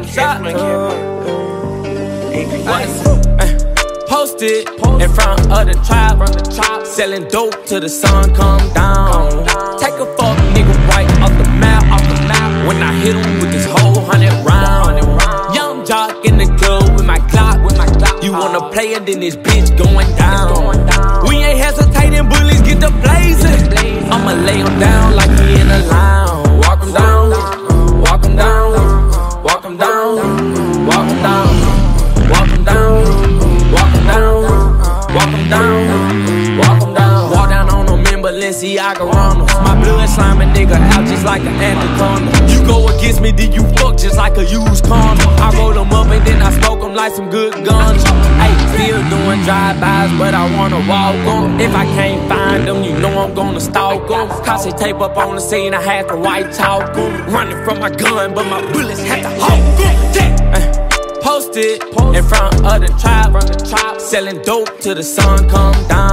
shot. Posted in front of the tribe, selling dope till the sun come down. Take a fuck nigga right off the map. When I hit him with this whole 100 round. Young jock in the club with my Glock. You wanna play it, then this bitch going down. We ain't hesitating, bullies get the blazing. I'ma lay him down like he in a lounge. Walk him down, walk him down, walk him down, walk him down, walk him down, walk him down, walk him down, walk him down. Walk down on them in Balenciaga Ronalds. My blood slime a nigga out just like an anaconda. You go against me, then you fuck just like a used condom. I roll them up and then I smoke them like some good guns. Hey, still doing drive-bys, but I wanna walk them. If I can't find them, you know I'm gonna stalk them. Causey tape up on the scene, I had to white talk them. Running from my gun, but my bullets had to hold them. Posted in front of the tribe, selling dope till the sun come down.